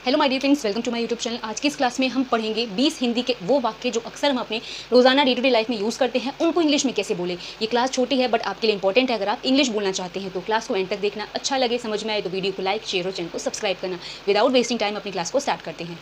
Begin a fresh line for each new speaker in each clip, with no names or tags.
Hello my dear friends, welcome to my YouTube channel. आज की इस क्लास में हम पढ़ेंगे 20 हिंदी के वो वाक्य जो अक्सर हम अपने रोजाना डे टू डे लाइफ में यूज़ करते हैं, उनको इंग्लिश में कैसे बोले। ये क्लास छोटी है बट आपके लिए इंपॉर्टेंट है। अगर आप इंग्लिश बोलना चाहते हैं तो क्लास को एंड तक देखना। अच्छा लगे, समझ में आए तो वीडियो को लाइक, शेयर और चैनल को सब्सक्राइब करना। विदाउट वेस्टिंग टाइम अपनी क्लास को स्टार्ट करते हैं।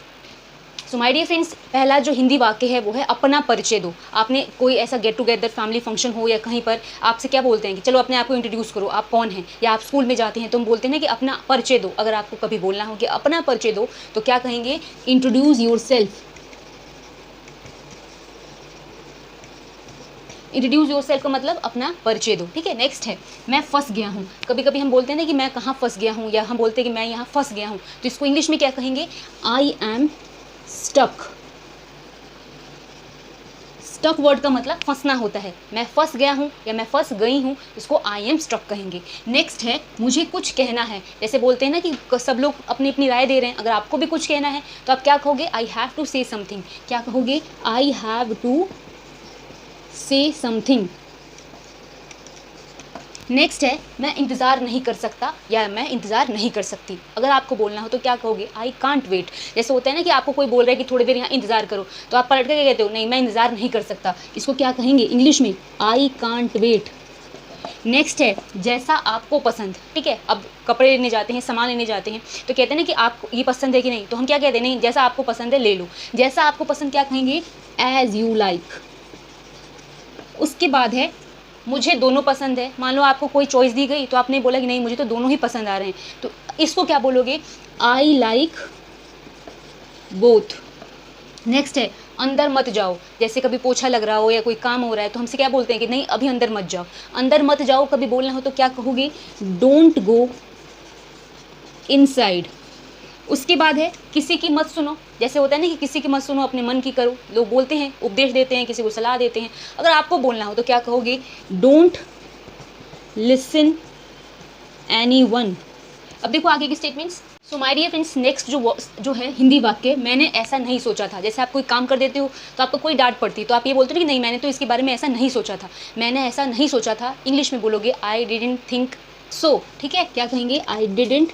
सो माय डियर फ्रेंड्स, पहला जो हिंदी वाक्य है वो है अपना परिचय दो। आपने कोई ऐसा गेट टुगेदर फैमिली फंक्शन हो या कहीं पर आपसे क्या बोलते हैं कि चलो अपने आप को इंट्रोड्यूस करो, आप कौन हैं। या आप स्कूल में जाते हैं तो हम बोलते हैं ना कि अपना परिचय दो। अगर आपको कभी बोलना हो कि अपना परिचय दो तो क्या कहेंगे? Introduce your self. Introduce your self का मतलब अपना परिचय दो। ठीक है, नेक्स्ट है मैं फंस गया हूँ। कभी कभी हम बोलते हैं ना कि मैं कहाँ फंस गया हूँ, या हम बोलते हैं कि मैं यहाँ फंस गया हूँ, तो इसको इंग्लिश में क्या कहेंगे? I am stuck. Stuck word का मतलब फंसना होता है। मैं फंस गया हूँ या मैं फंस गई हूँ, इसको आई एम स्टक कहेंगे। नेक्स्ट है मुझे कुछ कहना है। जैसे बोलते हैं ना कि सब लोग अपनी अपनी राय दे रहे हैं, अगर आपको भी कुछ कहना है तो आप क्या कहोगे? I have to say something. क्या कहोगे? I have to say something. Next है मैं इंतज़ार नहीं कर सकता या मैं इंतज़ार नहीं कर सकती। अगर आपको बोलना हो तो क्या कहोगे? I can't wait. जैसे होता है ना कि आपको कोई बोल रहा है कि थोड़ी देर यहाँ इंतज़ार करो, तो आप पलट कर कहते हो नहीं मैं इंतज़ार नहीं कर सकता। इसको क्या कहेंगे इंग्लिश में? आई कांट वेट। नेक्स्ट है जैसा आपको पसंद। ठीक है, अब कपड़े लेने जाते हैं, सामान लेने जाते हैं, तो कहते हैं ना कि आपको ये पसंद है कि नहीं, तो हम क्या कहते हैं? नहीं, जैसा आपको पसंद है ले लो। जैसा आपको पसंद क्या कहेंगे? As you like. उसके बाद है मुझे दोनों पसंद है। मान लो आपको कोई चॉइस दी गई तो आपने बोला कि नहीं मुझे तो दोनों ही पसंद आ रहे हैं, तो इसको क्या बोलोगे? I like both. नेक्स्ट है अंदर मत जाओ। जैसे कभी पोछा लग रहा हो या कोई काम हो रहा है तो हमसे क्या बोलते हैं कि नहीं अभी अंदर मत जाओ। अंदर मत जाओ कभी बोलना हो तो क्या कहोगे? Don't go inside. उसके बाद है किसी की मत सुनो। जैसे होता है ना कि किसी की मत सुनो, अपने मन की करो। लोग बोलते हैं, उपदेश देते हैं, किसी को सलाह देते हैं। अगर आपको बोलना हो तो क्या कहोगे? Don't listen anyone. अब देखो आगे की statements. So my dear friends, next जो है हिंदी वाक्य मैंने ऐसा नहीं सोचा था। जैसे आप कोई काम कर देते हो तो आपको कोई डांट पड़ती तो आप ये बोलते हो कि नहीं मैंने तो इसके बारे में ऐसा नहीं सोचा था, मैंने ऐसा नहीं सोचा था। इंग्लिश में बोलोगे आई डिडंट थिंक सो। ठीक है, क्या कहेंगे? आई डिडंट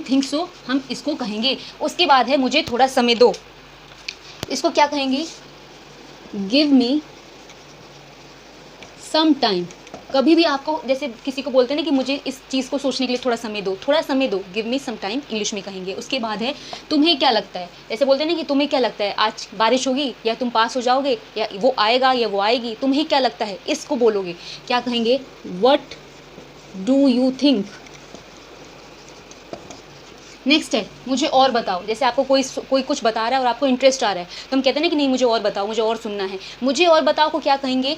थिंक सो, हम इसको कहेंगे। उसके बाद है मुझे थोड़ा समय दो। इसको क्या कहेंगे? Give me some time. कभी भी आपको जैसे किसी को बोलते हैं ना कि मुझे इस चीज़ को सोचने के लिए थोड़ा समय दो, थोड़ा समय दो, give me some time English में कहेंगे। उसके बाद है तुम्हें क्या लगता है। जैसे बोलते हैं ना कि तुम्हें क्या लगता है आज बारिश होगी या तुम पास हो जाओगे या वो आएगा या वो आएगी, तुम्हें क्या लगता है, इसको बोलोगे। क्या कहेंगे? What do you think. Next है मुझे और बताओ। जैसे आपको कोई कुछ बता रहा है और आपको इंटरेस्ट आ रहा है तो हम कहते हैं ना कि नहीं मुझे और बताओ, मुझे और सुनना है। मुझे और बताओ को क्या कहेंगे?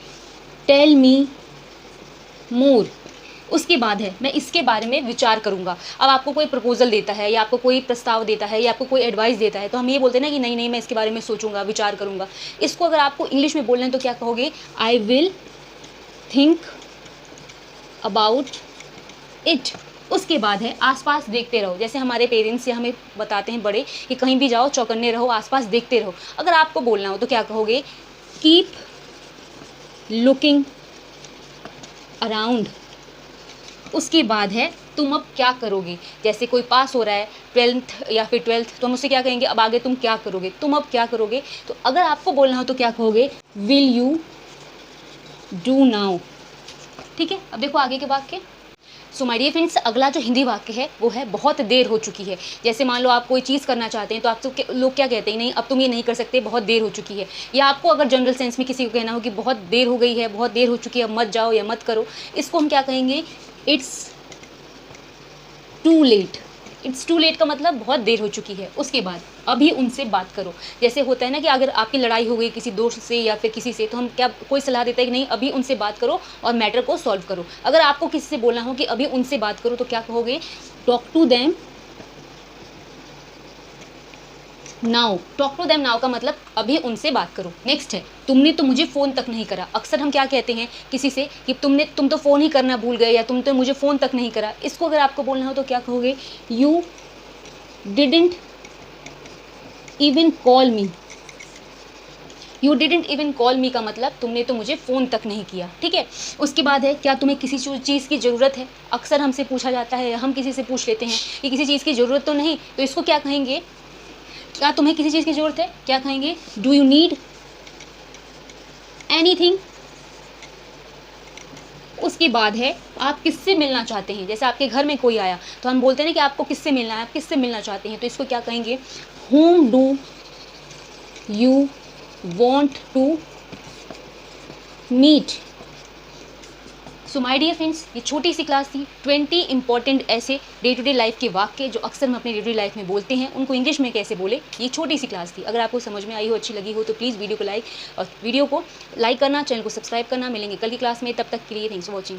टेल मी मोर। उसके बाद है मैं इसके बारे में विचार करूंगा। अब आपको कोई प्रपोजल देता है या आपको कोई प्रस्ताव देता है या आपको कोई एडवाइस देता है तो हम ये बोलते हैं ना कि नहीं नहीं मैं इसके बारे में सोचूंगा, विचार करूंगा। इसको अगर आपको इंग्लिश में बोलना है तो क्या कहोगे? I will think about it. उसके बाद है आसपास देखते रहो। जैसे हमारे पेरेंट्स या हमें बताते हैं बड़े कि कहीं भी जाओ चौकन्ने रहो, आसपास देखते रहो। अगर आपको बोलना हो तो क्या कहोगे? Keep looking around. उसके बाद है तुम अब क्या करोगे। जैसे कोई पास हो रहा है 12th या फिर 12th तो हम उससे क्या कहेंगे? अब आगे तुम क्या करोगे, तुम अब क्या करोगे। तो अगर आपको बोलना हो तो क्या कहोगे? Will you do now. ठीक है, अब देखो आगे के वाक्य। सो माय डियर फ्रेंड्स, अगला जो हिंदी वाक्य है वो है बहुत देर हो चुकी है। जैसे मान लो आप कोई चीज़ करना चाहते हैं तो आप तो लोग क्या कहते हैं? नहीं अब तुम ये नहीं कर सकते, बहुत देर हो चुकी है। या आपको अगर जनरल सेंस में किसी को कहना हो कि बहुत देर हो गई है, बहुत देर हो चुकी है, अब मत जाओ या मत करो, इसको हम क्या कहेंगे? It's too late. It's too late का मतलब बहुत देर हो चुकी है। उसके बाद अभी उनसे बात करो। जैसे होता है ना कि अगर आपकी लड़ाई हो गई किसी दोस्त से या फिर किसी से तो हम क्या कोई सलाह देता है कि नहीं अभी उनसे बात करो और मैटर को सॉल्व करो। अगर आपको किसी से बोलना हो कि अभी उनसे बात करो तो क्या कहोगे? Talk to them now. Talk to them now का मतलब अभी उनसे बात करो। नेक्स्ट है तुमने तो मुझे फ़ोन तक नहीं करा। अक्सर हम क्या कहते हैं किसी से कि तुम तो फ़ोन ही करना भूल गए या तुम तो मुझे फ़ोन तक नहीं करा। इसको अगर आपको बोलना हो तो क्या कहोगे? You didn't even call me. You didn't even call मी का मतलब तुमने तो मुझे फ़ोन तक नहीं किया, ठीक है। उसके बाद है क्या तुम्हें किसी चीज़ की ज़रूरत है। अक्सर हमसे पूछा जाता है, हम किसी से पूछ लेते हैं कि किसी चीज़ की ज़रूरत तो नहीं, तो इसको क्या कहेंगे, क्या तुम्हें किसी चीज़ की ज़रूरत है, क्या कहेंगे, डू यू नीड एनीथिंग। उसके बाद है आप किससे मिलना चाहते हैं। जैसे आपके घर में कोई आया तो हम बोलते हैं ना कि आपको किससे मिलना है, आप किससे मिलना चाहते हैं, तो इसको क्या कहेंगे, whom do you want to meet। So my dear friends, ये छोटी सी क्लास थी 20 इंपॉर्टेंट ऐसे डे टू डे लाइफ के वाक्य जो अक्सर हम अपने डे टू डे लाइफ में बोलते हैं, उनको इंग्लिश में कैसे बोले। ये छोटी सी क्लास थी। अगर आपको समझ में आई हो, अच्छी लगी हो, तो प्लीज़ वीडियो को लाइक करना, चैनल को सब्सक्राइब करना। मिलेंगे कल की क्लास में, तब तक के लिए थैंक्स फॉर वॉचिंग।